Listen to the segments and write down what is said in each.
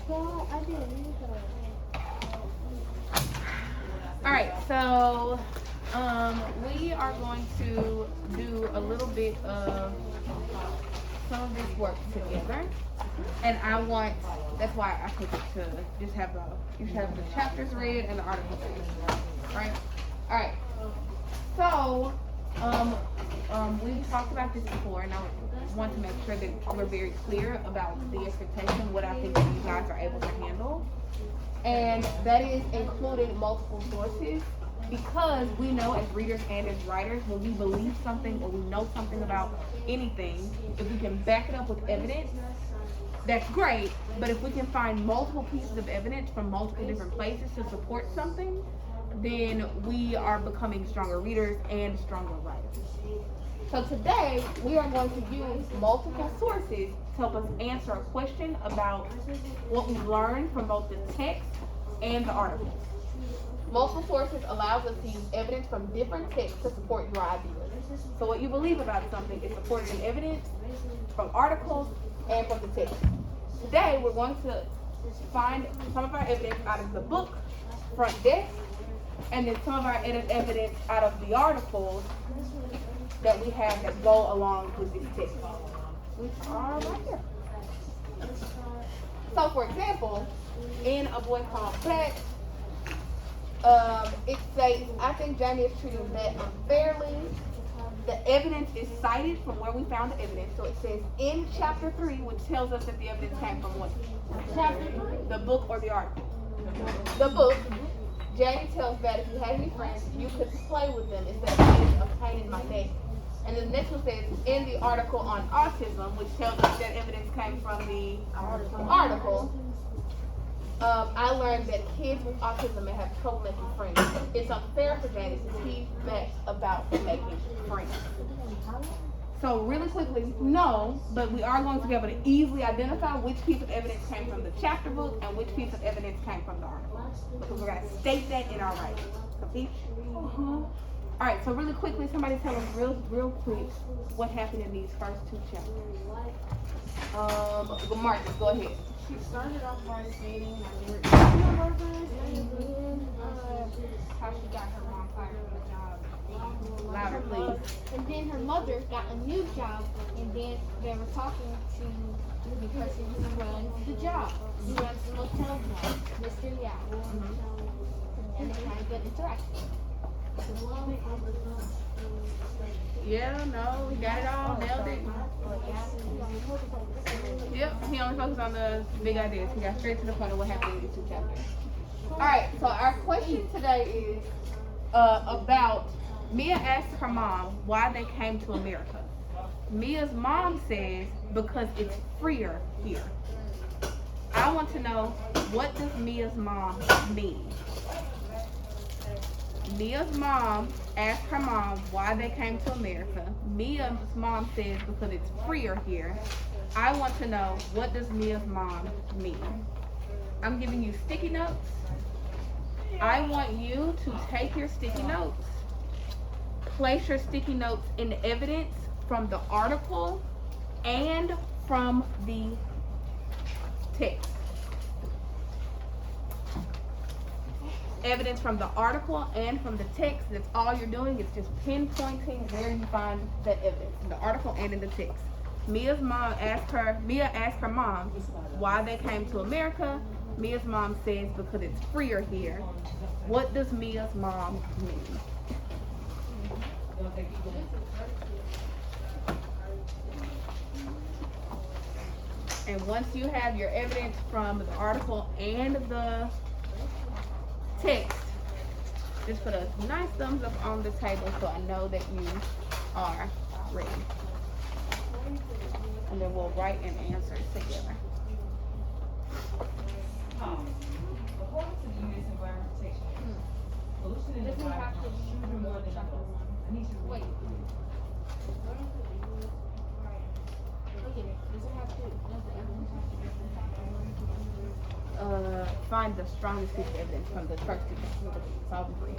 All right, so we are going to do a little bit of some of this work together, and I want. That's why I took it to just have you should have the chapters read and the articles read, right? All right. So we've talked about this before, and I want to make sure that we're very clear about the expectation, what I think that you guys are able to handle. And that is including multiple sources, because we know as readers and as writers, when we believe something or we know something about anything, if we can back it up with evidence, that's great. But if we can find multiple pieces of evidence from multiple different places to support something, then we are becoming stronger readers and stronger writers. So today, we are going to use multiple sources to help us answer a question about what we've learned from both the text and the articles. Multiple sources allows us to use evidence from different texts to support your ideas. So what you believe about something is supported in evidence from articles and from the text. Today, we're going to find some of our evidence out of the book, front desk, and then some of our evidence out of the articles that we have that go along with this text, which are right here. So, for example, in A Boy Called Beck, it says, I think Jamie is treating Beck unfairly. The evidence is cited from where we found the evidence. So it says in chapter 3, which tells us that the evidence came from what? Chapter 3. The book or the article? The book. Jamie tells Beck, if you had any friends, you could play with them instead of a pain in my neck. And the next one says, in the article on autism, which tells us that evidence came from the article, I learned that kids with autism may have trouble making friends. It's unfair for Janice to teach Beck about making friends. So really quickly, no, but we are going to be able to easily identify which piece of evidence came from the chapter book and which piece of evidence came from the article. Because we're going to state that in our writing. Copy? All right, so really quickly, somebody tell us real quick what happened in these first two chapters. Marcus, go ahead. She started off by stating that they were coworkers, and then how she got her mom fired from the job. Louder, please. And then her mother got a new job, and then they were talking to the person who runs the job. Who runs the motel job, Mr. Yao. And they had a good interaction. Yeah, no, we got it all, nailed it. Yep, he only focused on the big ideas. He got straight to the point of what happened in these two chapters. Alright, so our question today is about Mia asked her mom why they came to America. Mia's mom says because it's freer here. I want to know, what does Mia's mom mean? Mia's mom asked her mom why they came to America. Mia's mom says because it's freer here. I want to know, what does Mia's mom mean? I'm giving you sticky notes. I want you to take your sticky notes, place your sticky notes in evidence from the article and from the text. Evidence from the article and from the text. That's all you're doing. It's just pinpointing where you find that evidence in the article and in the text. Mia asked her mom why they came to America. Mia's mom says because it's freer here. What does Mia's mom mean? And once you have your evidence from the article and the text, just put a nice thumbs up on the table so I know that you are ready. And then we'll write an answer together. According to the U.S. Environmental Protection Act, pollution in the environment should be more than I need to Wait. Find the strongest piece of evidence from the first two chapters. Solve the three.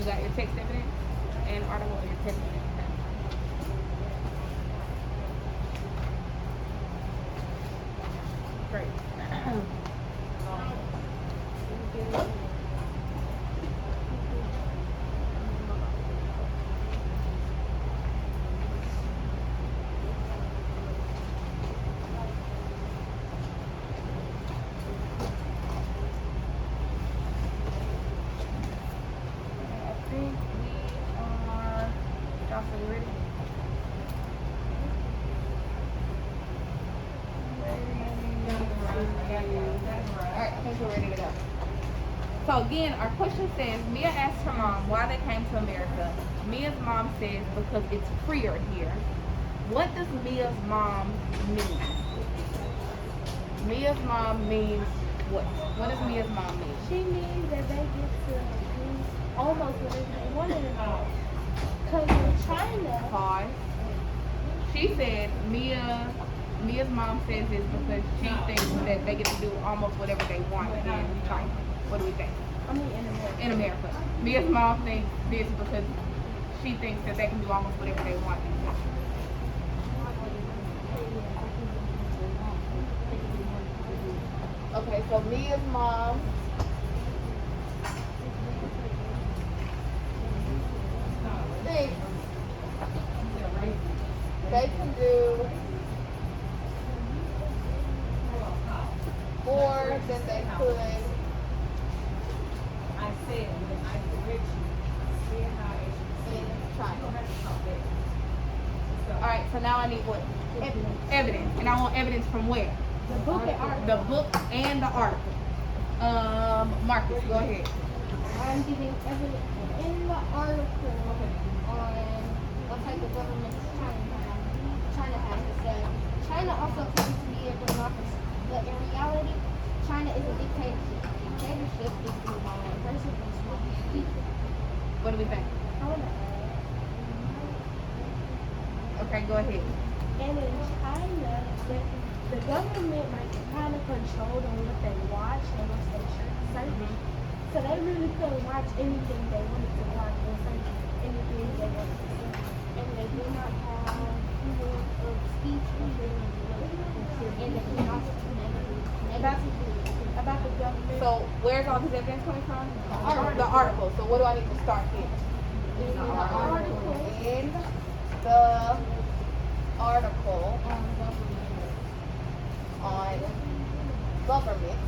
You got your text evidence and article or your text evidence. Great. I think we are. Jocelyn, you ready? Alright, I think we're ready to go. So again, our question says, Mia asked her mom why they came to America. Mia's mom says because it's freer here. What does Mia's mom mean? Mia's mom means what? What does Mia's mom mean? She means that they get to do almost whatever they want in life. Because in China, Pause. She said Mia's mom says this because she thinks that they get to do almost whatever they want in China. What do we think? I mean in America. In America. Mia's mom thinks this because she thinks that they can do almost whatever they want in China. Okay, so Mia's mom thinks they can do more than they could I said, when I correct you, say how it in China. should. Alright, so now I need what? Evidence. And I want evidence from where? The book and art. The book and the article. Marcus, go ahead. I'm giving evidence in the article on what type of government China has to say. China also claims to be a democracy, but in reality, China is a dictatorship. Dictatorship is ruled by one person and small people. What do we think? Okay, go ahead. And in China, the government like kind of controlled on what they watch and what they search. So they really couldn't watch anything they wanted to watch or search anything they wanted to see. And they do not have freedom of speech either. And they cannot about the government. So where's all this evidence coming from? The article. So what do I need to start here? in the article In the article on government,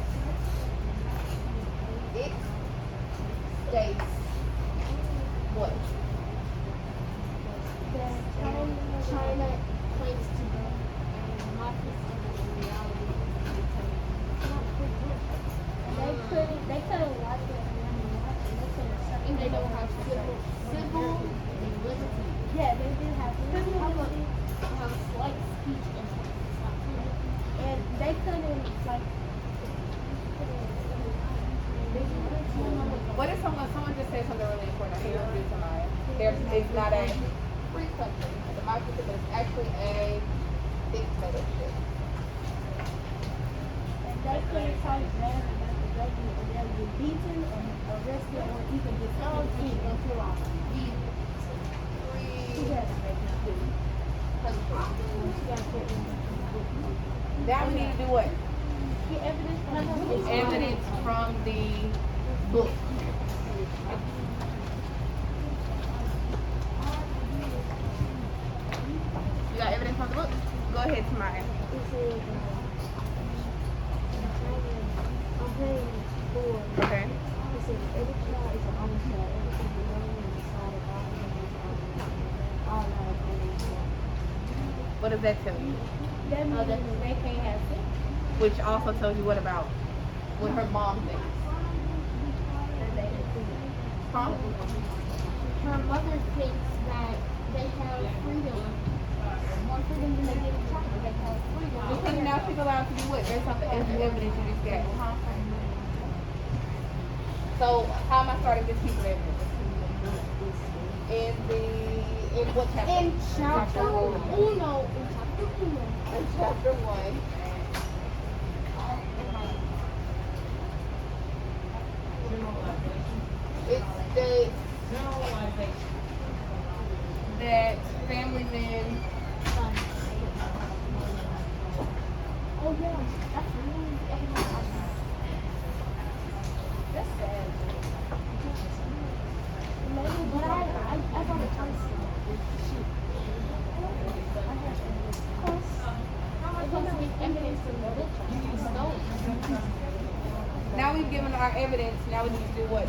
it states what? that China claims to be a democracy in reality. They couldn't watch it and they don't have civil liberty. Yeah, they did have civil liberty. Have slight speech and and they couldn't like. What if someone just said something really important? I think it'll do tonight. It's not a free country, a democracy, but it's actually a dictatorship. And they couldn't talk bad about the government, and they were beaten or arrested or even disarmed until I Free country. Now we need to do what? get evidence from the book. Evidence from the book. You got evidence from the book? Go ahead, Tamaya. It says, I'm paying for. Okay. It says every child is an honest child. Everything you learn and decide about all life and What does that tell you? that means they can't have sex. Which also tells you what about what her mom thinks. That they can do. Huh? Her mother thinks that they have freedom. More freedom than they get in China. They have freedom. Because now she's allowed to do what? Based on the evidence you just gave. So how am I starting this piece of evidence? In what chapter? In chapter uno. In chapter 1. It states we've given our evidence, now we need to do what?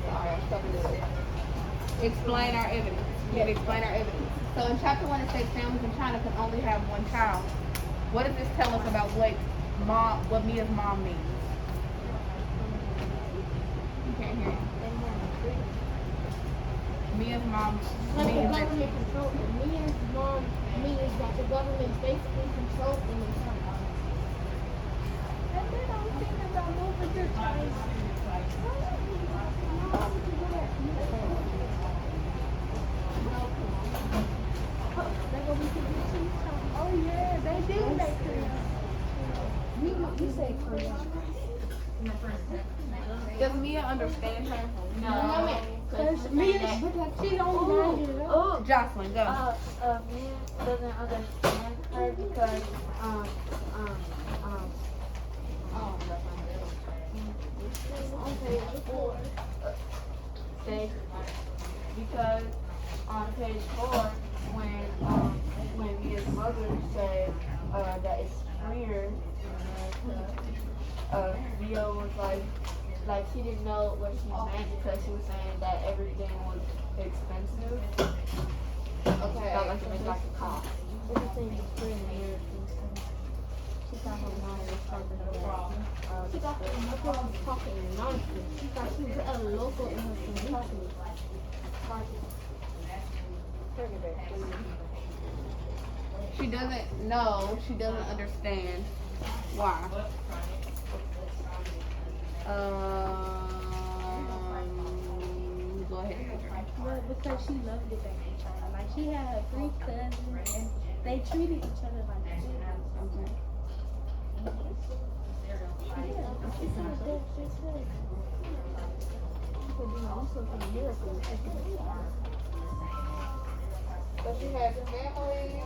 Sorry, I'm stuck with it. Explain our evidence. We have to explain our evidence. So in chapter 1 it says families in China can only have one child. What does this tell us about what Mia's mom means? You can't hear it. Mia's mom Like the means that government control them. Mia's mom means that the government basically controls them in some way. And then I was thinking about moving to China. Oh yeah, they do make Korean. You say Korean. does Mia understand her? No, because Mia, she's only 9 years old. Jocelyn, go. Mia doesn't understand her because on page 4 say because on page 4 when Mia's mother said that it's freer in America, Mia was like she didn't know what she meant because she was saying that everything was expensive. Okay. Felt like it was like a cost. Everything is free in America. She thought her mom was talking about. She thought her mom was talking nonsense. She thought she was a local in her community. She doesn't know, she doesn't understand. Why? Go ahead. Well, because she loved it back in China. Like she had her 3 cousins and they treated each other like siblings. Okay. She said that she said. People being also from America. So she has family.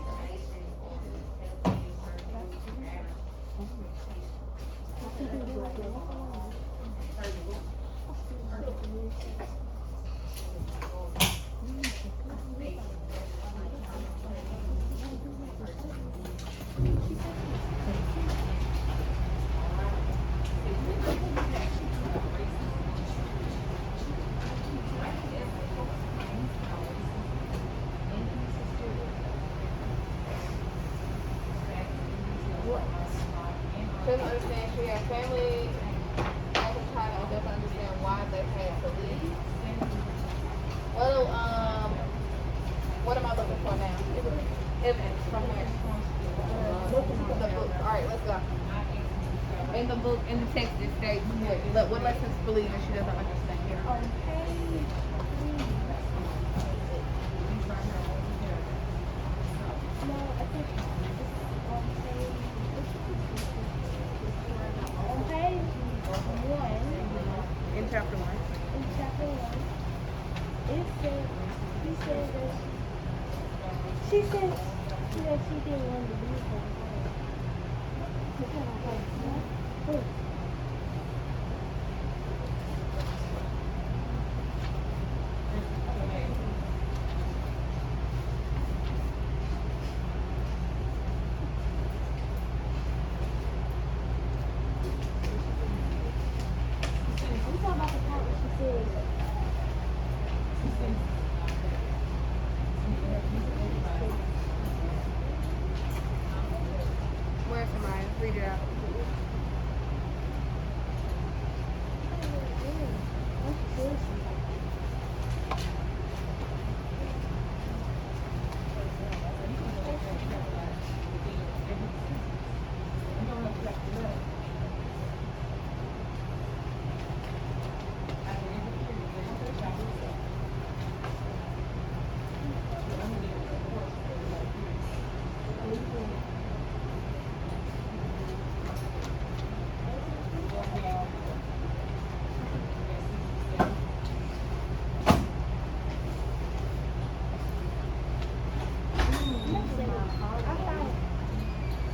Doesn't understand she has family back in China and doesn't understand why they had to leave. Well, what am I looking for now? Evidence from where? The book. Alright, let's go. In the book, in the text, it states what lessons believe that she doesn't understand here. On page 1, In chapter 1. in chapter 1, it said, she said that she didn't want to leave her home. I'm talking about the part where she said, Where's Samaya? Read it out.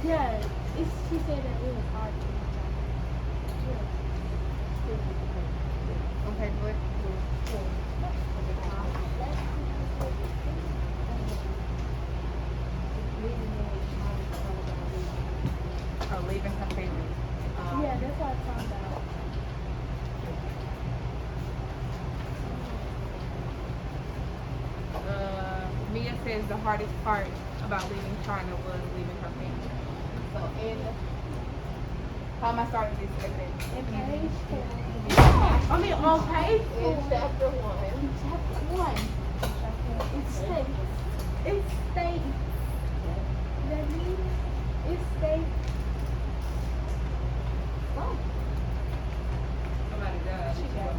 yeah, she said that it was hard to Okay, good. Oh, leaving her family. Yeah, that's what I found out. Mia says the hardest part about leaving China was leaving her family. So, how am I starting this evidence? In page 4. I mean, on page In 4. chapter 1. In chapter 1. It states. It states. That means it states. Oh. Somebody died. She got it.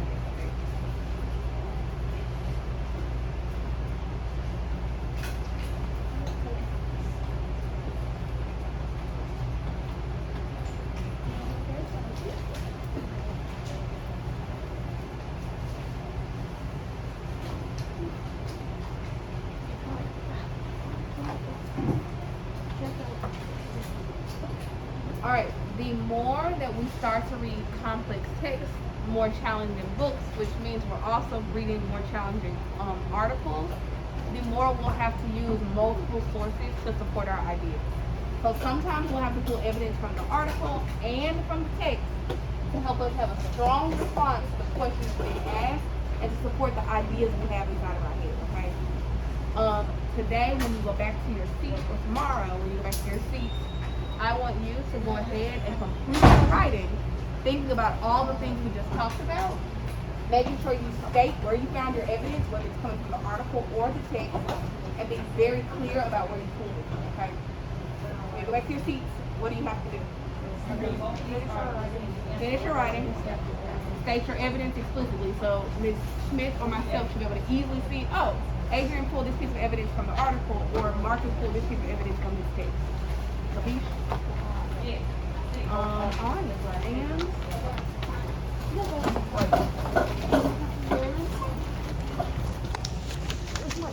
All right, the more that we start to read complex text, more challenging books, which means we're also reading more challenging articles, the more we'll have to use multiple sources to support our ideas. So sometimes we'll have to pull evidence from the article and from the text to help us have a strong response to the questions being asked and to support the ideas we have inside of our head, okay? Today, when you go back to your seat, or tomorrow, when you go back to your seat, I want you to go ahead and complete your writing, thinking about all the things we just talked about, making sure you state where you found your evidence, whether it's coming from the article or the text, and being very clear about where you pulled it from, okay? When you go back to your seats, what do you have to do? Finish your writing. State your evidence explicitly, so Ms. Smith or myself should be able to easily see, oh, Adrian pulled this piece of evidence from the article, or Marcus pulled this piece of evidence from this text. All right, and